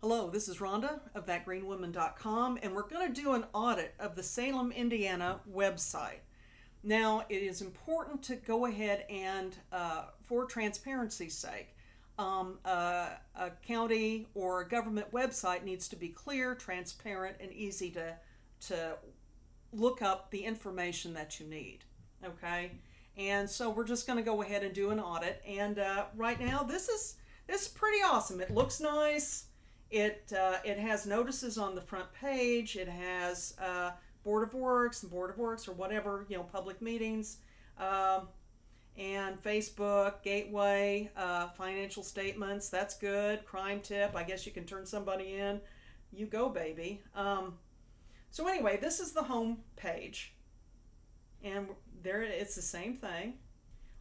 Hello, this is Rhonda of thatgreenwoman.com, and we're going to do an audit of the Salem, Indiana website. Now, it is important to go ahead and, for transparency's sake, a county or a government website needs to be clear, transparent, and easy to look up the information that you need. Okay, and so we're just going to go ahead and do an audit. And right now, this is pretty awesome. It looks nice. It has notices on the front page. It has Board of Works or whatever, public meetings, and Facebook, Gateway, financial statements. That's good. Crime tip. I guess you can turn somebody in. You go, baby. So anyway, this is the home page, and there it's the same thing.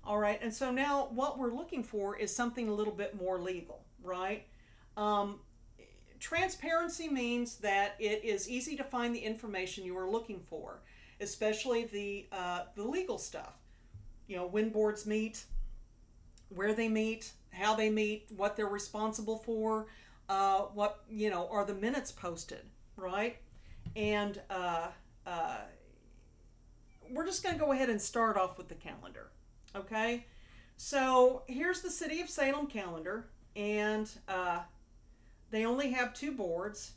All right, and so now what we're looking for is something a little bit more legal, right? Transparency means that it is easy to find the information you are looking for, especially the legal stuff. When boards meet, where they meet, how they meet, what they're responsible for, what are the minutes posted, right? And we're just going to go ahead and start off with the calendar, okay? So here's the City of Salem calendar, and they only have two boards,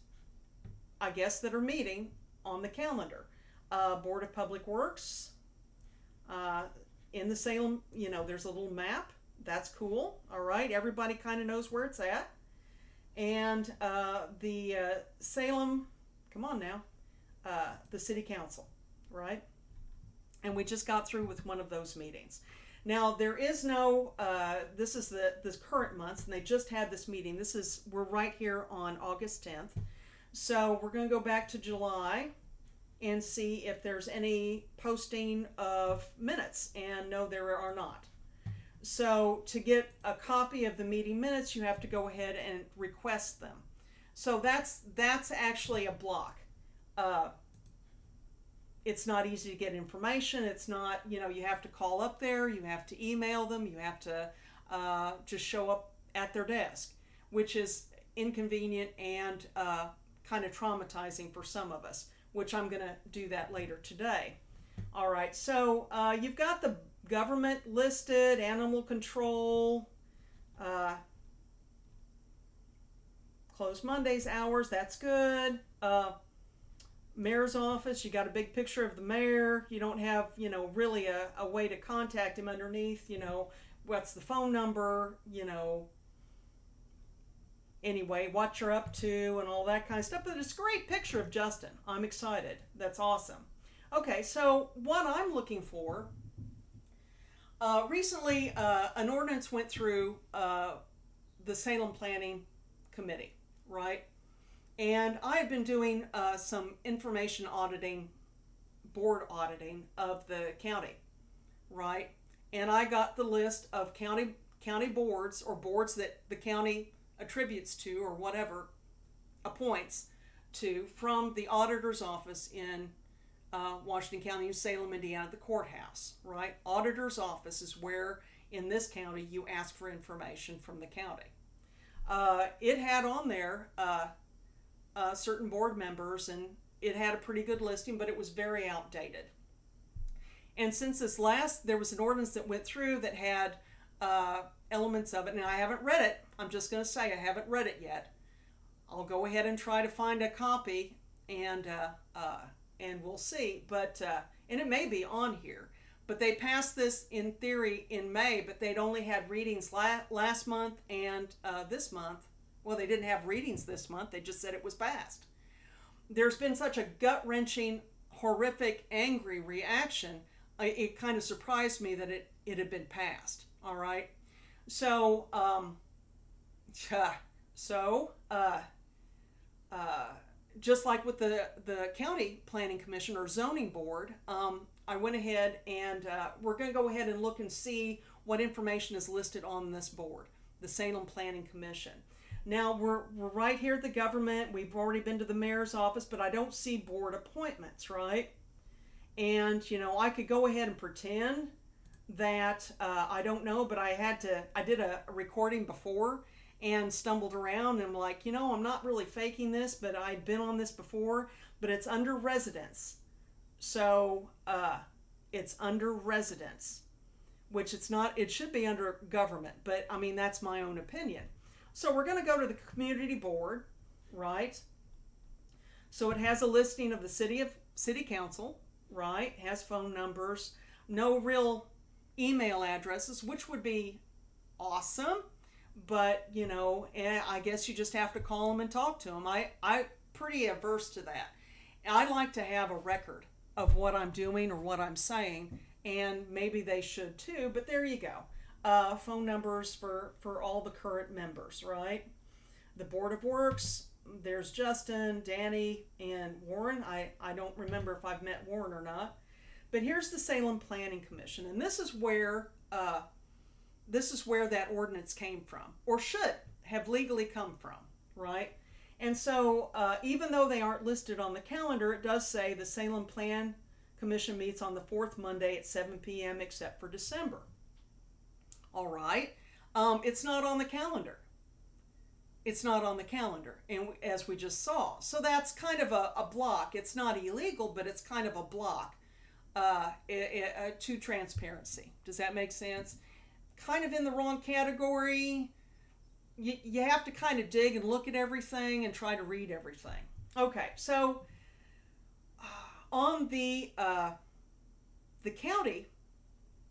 I guess, that are meeting on the calendar. Board of Public Works. In the Salem, there's a little map. That's cool. All right, everybody kind of knows where it's at. And the Salem, come on now, the City Council, right? And we just got through with one of those meetings. Now there is no. This is this current month, and they just had this meeting. We're right here on August 10th, so we're going to go back to July and see if there's any posting of minutes. And no, there are not. So to get a copy of the meeting minutes, you have to go ahead and request them. So that's actually a block. It's not easy to get information. It's not, you have to call up there, you have to email them, you have to just show up at their desk, which is inconvenient and kind of traumatizing for some of us, which I'm going to do that later today. All right, so you've got the government listed, animal control, closed Mondays hours, that's good. Mayor's office, you got a big picture of the mayor. You don't have, really a way to contact him underneath, what's the phone number, anyway, what you're up to and all that kind of stuff. But it's a great picture of Justin. I'm excited. That's awesome. Okay, so what I'm looking for, recently an ordinance went through the Salem Planning Committee, right? And I had been doing some information auditing, board auditing of the county, right? And I got the list of county boards or boards that the county attributes to or whatever, appoints to, from the auditor's office in Washington County, Salem, Indiana, the courthouse, right? Auditor's office is where in this county you ask for information from the county. It had on there certain board members, and it had a pretty good listing, but it was very outdated. And since there was an ordinance that went through that had elements of it. Now I haven't read it. I'm just going to say I haven't read it yet. I'll go ahead and try to find a copy, and we'll see. But and it may be on here. But they passed this in theory in May, but they'd only had readings last month and this month. Well, they didn't have readings this month. They just said it was passed. There's been such a gut-wrenching, horrific, angry reaction. It kind of surprised me that it had been passed. All right. So, just like with the county planning commission or zoning board, I went ahead and we're going to go ahead and look and see what information is listed on this board, the Salem Planning Commission. Now we're right here at the government. We've already been to the mayor's office, but I don't see board appointments, right? And I could go ahead and pretend that I don't know, but I did a recording before, and stumbled around and I'm like, I'm not really faking this, but I've been on this before, but it's under residence. So it's under residence, which it's not, it should be under government, but I mean, that's my own opinion. So we're going to go to the community board, right? So it has a listing of the city council, right? Has phone numbers, no real email addresses, which would be awesome, but I guess you just have to call them and talk to them. I pretty averse to that. I like to have a record of what I'm doing or what I'm saying, and maybe they should too, but there you go. Phone numbers for all the current members, right? The Board of Works, there's Justin, Danny, and Warren. I don't remember if I've met Warren or not. But here's the Salem Planning Commission, and this is where that ordinance came from, or should have legally come from, right? And so even though they aren't listed on the calendar, it does say the Salem Plan Commission meets on the fourth Monday at 7 p.m. except for December. All right. It's not on the calendar. It's not on the calendar, and as we just saw. So that's kind of a block. It's not illegal, but it's kind of a block to transparency. Does that make sense? Kind of in the wrong category. You have to kind of dig and look at everything and try to read everything. Okay, so on the county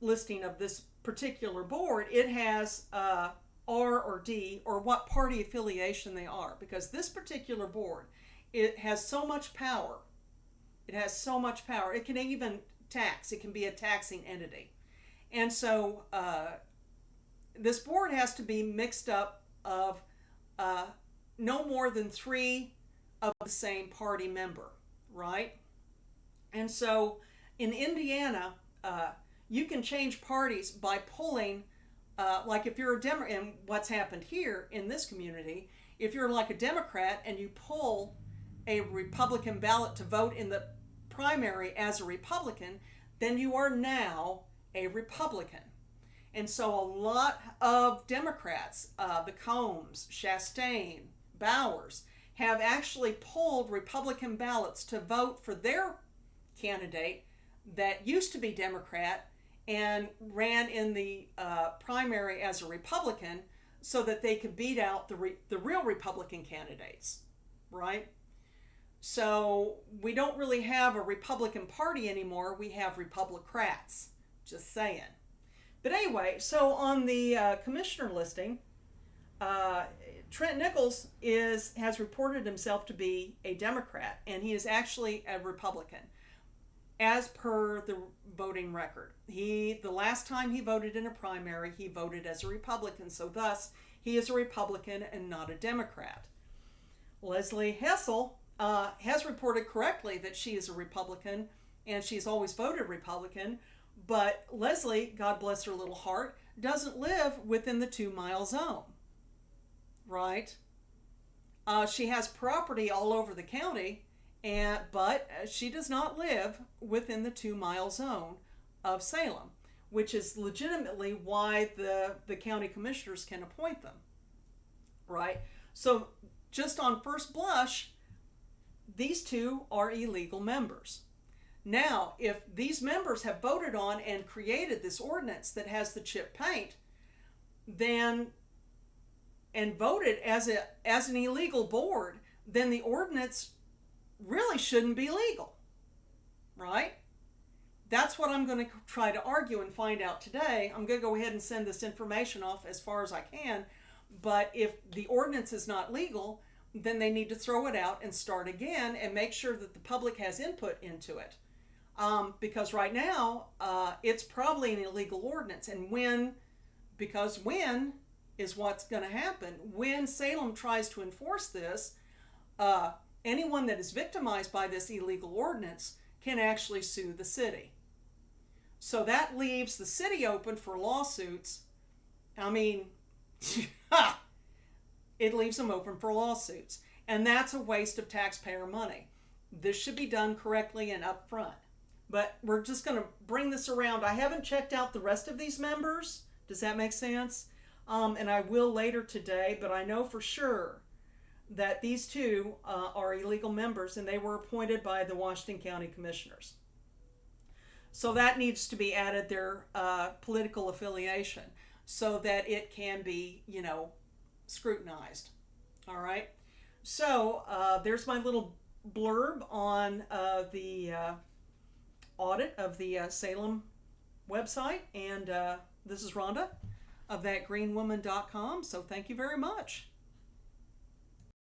listing of this particular board, it has R or D, or what party affiliation they are, because this particular board, it has so much power. It has so much power. It can even tax. It can be a taxing entity. And so this board has to be mixed up of no more than 3 of the same party member, right? And so in Indiana, you can change parties by pulling, like if you're a Democrat, and what's happened here in this community, if you're like a Democrat and you pull a Republican ballot to vote in the primary as a Republican, then you are now a Republican. And so a lot of Democrats, the Combs, Chastain, Bowers, have actually pulled Republican ballots to vote for their candidate that used to be Democrat and ran in the primary as a Republican so that they could beat out the real Republican candidates, right? So we don't really have a Republican Party anymore. We have Republicrats, just saying. But anyway, so on the commissioner listing, Trent Nichols has reported himself to be a Democrat, and he is actually a Republican, as per the voting record. The last time he voted in a primary, he voted as a Republican, so thus he is a Republican and not a Democrat. Leslie Hessel has reported correctly that she is a Republican, and she's always voted Republican, but Leslie, God bless her little heart, doesn't live within the 2-mile zone, right? She has property all over the county, but she does not live within the 2-mile zone of Salem, which is legitimately why the county commissioners can appoint them, right? So just on first blush, these two are illegal members. Now, if these members have voted on and created this ordinance that has the chip paint, then and voted as an illegal board, then the ordinance really shouldn't be legal, right? That's what I'm going to try to argue and find out today. I'm going to go ahead and send this information off as far as I can, but if the ordinance is not legal, then they need to throw it out and start again and make sure that the public has input into it. Because right now, it's probably an illegal ordinance. And when is what's going to happen. When Salem tries to enforce this, anyone that is victimized by this illegal ordinance can actually sue the city. So that leaves the city open for lawsuits. I mean, it leaves them open for lawsuits. And that's a waste of taxpayer money. This should be done correctly and upfront. But we're just going to bring this around. I haven't checked out the rest of these members. Does that make sense? and I will later today, but I know for sure that these two are illegal members and they were appointed by the Washington County Commissioners. So that needs to be added, their political affiliation, so that it can be, scrutinized. All right. So there's my little blurb on the audit of the Salem website. And this is Rhonda of thatgreenwoman.com. So thank you very much.